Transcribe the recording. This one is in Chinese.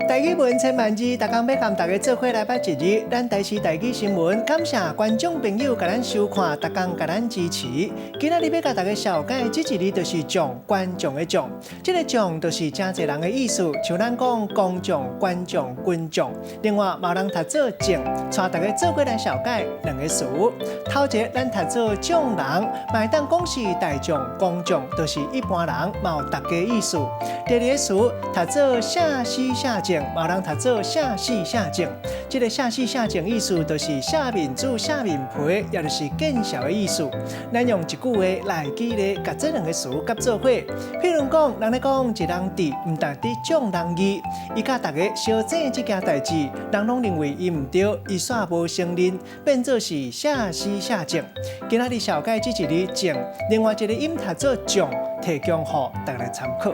台语文千万字，大家要跟大家做伙来捌一日。咱台视台语新闻，感谢观众朋友甲咱收看，大家甲咱支持。今仔日要甲大家小解，这一日就是奖，观众的奖。这个奖就是真侪人的意思，像咱讲公奖、观奖、军奖。另外，嘛有人读做奖，带大家做伙来小解两个词。头一个咱读做奖人，嘛会当讲是大奖、公奖，就是一般人嘛有大家意思。第二个词读做下西下奖。嘛有人读做下戏下井，这个下戏下井意思就是下面煮下面皮，也就是见笑的意思。咱用一句话来举例，甲这两个词夹做伙。譬如讲，人咧讲一人智，唔值得奖人义，伊甲大家相争这件代志，人拢认为伊唔对，伊煞无承认，变做是下戏下井。今仔日小解这一日井，另外一个音读做奖，提供予大家参考。